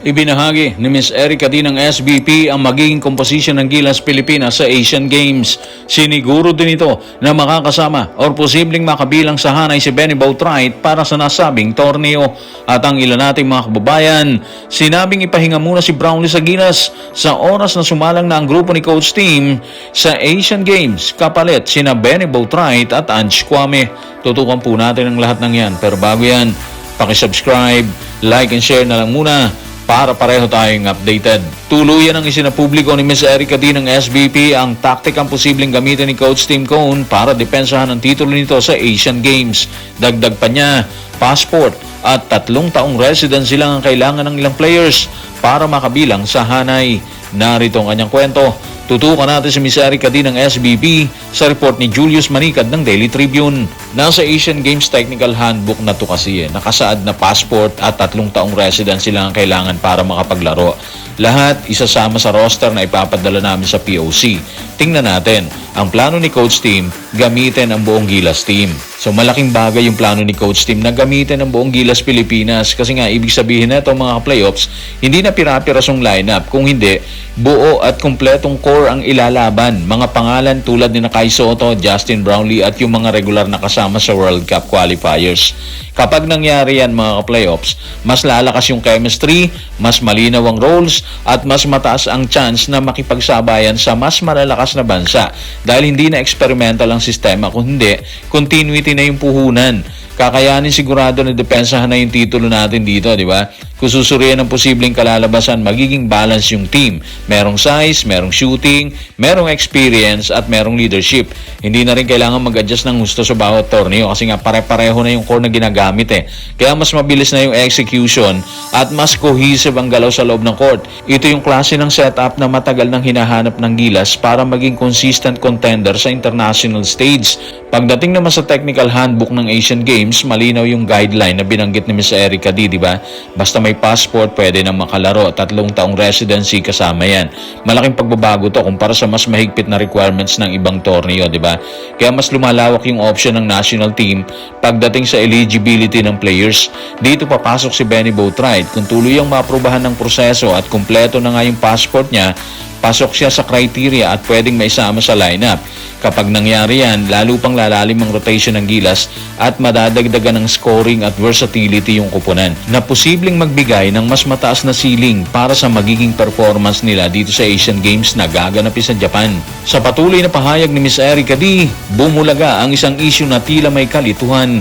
Ibinahagi ni Ms. Erica D ng SBP ang magiging komposisyon ng Gilas Pilipinas sa Asian Games. Siniguro din ito na makakasama o posibleng makabilang sa hanay si Benny Boatwright para sa nasabing torneo. At ang ilan nating mga kababayan, sinabing ipahinga muna si Brownlee sa Gilas sa oras na sumalang na ang grupo ni Coach Team sa Asian Games. Kapalit sina Benny Boatwright at Ange Kwame. Tutukan po natin ang lahat ng yan. Pero bago yan, pakisubscribe, like and share na lang muna para pareho tayong updated. Tuluyan ang isinapubliko ni Ms. Erica D ng SBP ang taktikang posibleng gamitin ni Coach Tim Cone para depensahan ang titulo nito sa Asian Games. Dagdag pa niya, passport at 3 taong residency lang ang kailangan ng ilang players para makabilang sa hanay. Narito ang kanyang kwento. Tutukan natin si Ms. Erica D ng SBP sa report ni Julius Manicad ng Daily Tribune. Nasa Asian Games Technical Handbook na to kasi nakasaad na passport at 3 taong residency lang ang kailangan para makapaglaro. Lahat isasama sa roster na ipapadala namin sa POC. Tingnan natin, ang plano ni Coach Tim, gamitin ang buong Gilas team. So malaking bagay yung plano ni Coach Tim na gamitin ang buong Gilas Pilipinas kasi nga ibig sabihin na itong mga playoffs, hindi na pira-pirasong lineup. Kung hindi, buo at kumpletong core ang ilalaban. Mga pangalan tulad ni Kai Soto, Justin Brownlee at yung mga regular na kasama sa World Cup qualifiers. Kapag nangyari yan mga playoffs, mas lalakas yung chemistry, mas malinaw ang roles, at mas mataas ang chance na makipagsabayan sa mas malalakas na bansa. Dahil hindi na experimental ang sistema, kundi continuity na yung puhunan. Kakayanin sigurado na depensahan na yung titulo natin dito, di ba? Kung susurian ng posibleng kalalabasan, magiging balance yung team. Merong size, merong shooting, merong experience, at merong leadership. Hindi na rin kailangan mag-adjust ng gusto sa bawat torneo kasi nga pare-pareho na yung core na ginagamit eh. Kaya mas mabilis na yung execution at mas cohesive ang galaw sa loob ng court. Ito yung klase ng setup na matagal nang hinahanap ng Gilas para maging consistent contender sa international stage. Pagdating naman sa technical handbook ng Asian Games, malinaw yung guideline na binanggit ni Ms. Erica D, di ba? Basta may passport, pwede na makalaro. 3 taong residency kasama yan. Malaking pagbabago to kumpara sa mas mahigpit na requirements ng ibang torneo, di ba? Kaya mas lumalawak yung option ng national team pagdating sa eligibility ng players. Dito papasok si Benny Boatwright. Kung tuluyang maaprubahan ng proseso at kumpleto na nga yung passport niya, pasok siya sa criteria at pwedeng maisama sa lineup. Kapag nangyari yan, lalo pang lalalim ang rotation ng Gilas at madadagdagan ng scoring at versatility yung kupunan na posibleng magbigay ng mas mataas na ceiling para sa magiging performance nila dito sa Asian Games na gaganapin sa Japan. Sa patuloy na pahayag ni Ms. Erica D, bumulaga ang isang issue na tila may kalituhan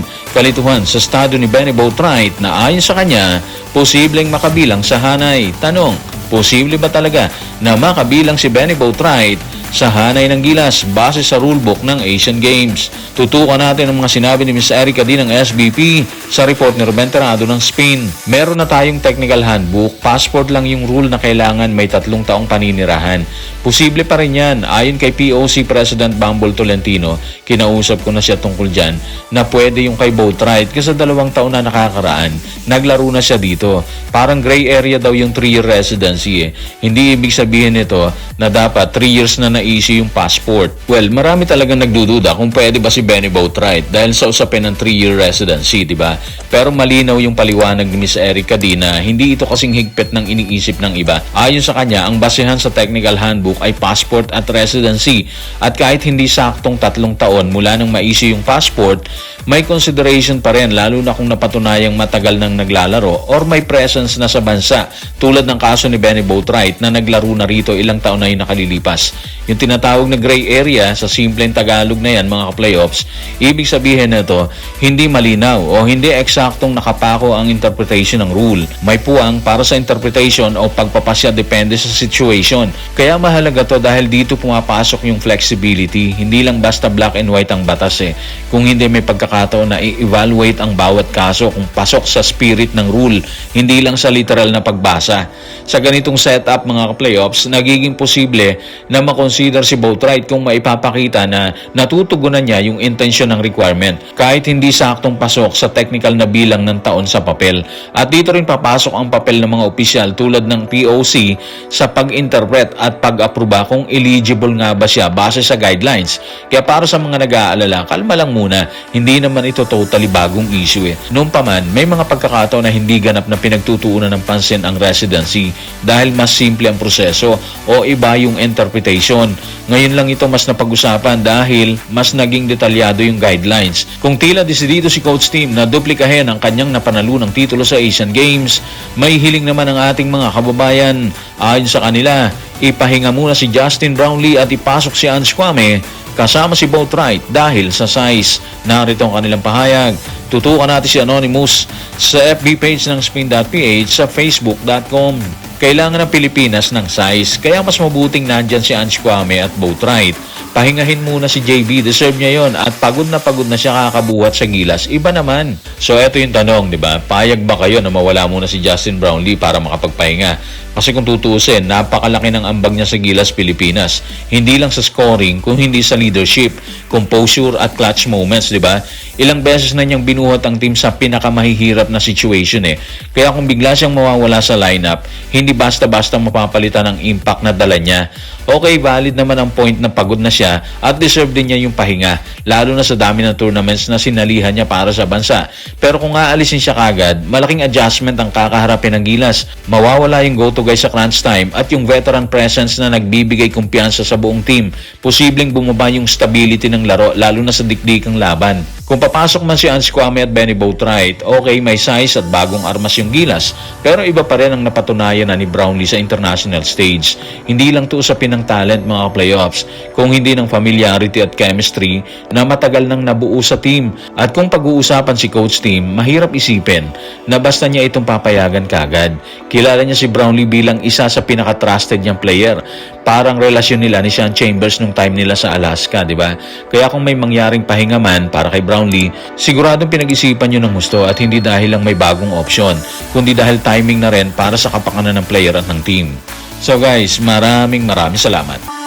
sa estado ni Benny Boatwright na ayon sa kanya, posibleng makabilang sa hanay. Tanong, posible ba talaga na makabilang si Benny Boatwright sa hanay ng Gilas base sa rulebook ng Asian Games? Tutukan natin ang mga sinabi ni Ms. Erica D ng SBP sa report ni Ruben Terrado ng Spain. Meron na tayong technical handbook, passport lang yung rule na kailangan may 3 taong paninirahan. Posible pa rin yan. Ayon kay POC President Bambol Tolentino, kinausap ko na siya tungkol dyan, na pwede yung kay Boatwright kasi 2 taon na nakakaraan. Naglaro na siya dito. Parang gray area daw yung 3-year residency eh. Hindi ibig sabihin nito na dapat 3 years na na-issue yung passport. Well, marami talagang nagdududa kung pwede ba si Benny Boatwright dahil sa usapin ng 3-year residency, di ba? Pero malinaw yung paliwanag ni Ms. Erica D na hindi ito kasing higpit ng iniisip ng iba. Ayon sa kanya, ang basehan sa technical handbook ay passport at residency. At kahit hindi saktong 3 taon mula nang ma-issue yung passport, may consideration pa rin lalo na kung napatunayang matagal nang naglalaro or may presence na sa bansa tulad ng kaso ni Benny Boatwright na naglaro na rito ilang taon na yung nakalilipas. Yung tinatawag na gray area sa simpleng Tagalog na yan mga playoffs, ibig sabihin na ito, hindi malinaw o hindi eksaktong nakapako ang interpretation ng rule. May puwang para sa interpretation o pagpapasya depende sa situation. Kaya mahalaga to dahil dito pumapasok yung flexibility. Hindi lang basta black and white ang batas eh. Kung hindi may pagkakataon na i-evaluate ang bawat kaso kung pasok sa spirit ng rule, hindi lang sa literal na pagbasa. Sa ganitong setup mga playoffs, nagiging posible na i-consider si Boatwright kung maipapakita na natutugunan niya yung intensyon ng requirement kahit hindi saktong pasok sa technical na bilang ng taon sa papel. At dito rin papasok ang papel ng mga opisyal tulad ng POC sa pag-interpret at pag-aproba kung eligible nga ba siya base sa guidelines. Kaya para sa mga nag-aalala, kalma lang muna, hindi naman ito totally bagong issue eh. Noon pa man, may mga pagkakataon na hindi ganap na pinagtutuunan ng pansin ang residency dahil mas simple ang proseso o iba yung interpretation. Ngayon lang ito mas napag-usapan dahil mas naging detalyado yung guidelines. Kung tila desidido si Coach Tim na duplikahin ang kanyang napanalunang titulo sa Asian Games, may hiling naman ang ating mga kababayan. Ayon sa kanila, ipahinga muna si Justin Brownlee at ipasok si Ange Kwame kasama si Boatwright dahil sa size. Narito ang kanilang pahayag. Tutukan natin si Anonymous sa FB page ng Spin.ph sa Facebook.com. Kailangan ng Pilipinas ng size, kaya mas mabuting nandyan si Ange Kwame at Boatwright. Pahingahin muna si JB, deserve niya yon at pagod na siya kakabuhat sa Gilas. Iba naman. So eto yung tanong, di ba? Payag ba kayo na mawala muna si Justin Brownlee para makapagpahinga? Kasi kung tutuusin, napakalaki ng ambag niya sa Gilas Pilipinas. Hindi lang sa scoring, kung hindi sa leadership, composure at clutch moments, di ba? Ilang beses na niyang binuhat ang team sa pinakamahihirap na situation eh. Kaya kung bigla siyang mawawala sa lineup, hindi basta-basta mapapalitan ang impact na dala niya. Okay, valid naman ang point na pagod na siya at deserve din niya yung pahinga, lalo na sa dami ng tournaments na sinalihan niya para sa bansa. Pero kung aalisin siya kagad, malaking adjustment ang kakaharapin ng Gilas. Mawawala yung go-to guy sa crunch time at yung veteran presence na nagbibigay kumpiyansa sa buong team. Posibleng bumaba yung stability ng laro, lalo na sa dikdikang laban. Kung papasok man si Ange Kwame at Benny Boatwright, okay, may size at bagong armas yung Gilas. Pero iba pa rin ang napatunayan na ni Brownlee sa international stage. Hindi lang to usapin ng talent mga playoffs, kung hindi ng familiarity at chemistry na matagal nang nabuo sa team. At kung pag-uusapan si Coach Tim, mahirap isipin na basta niya itong papayagan kagad. Kilala niya si Brownlee bilang isa sa pinaka-trusted niyang player. Parang relasyon nila ni Sean Chambers nung time nila sa Alaska, di ba? Kaya kung may mangyaring pahinga man para kay Brownlee, siguradong pinag-isipan nyo ng gusto at hindi dahil lang may bagong option, kundi dahil timing na rin para sa kapakanan ng player at ng team. So guys, maraming salamat.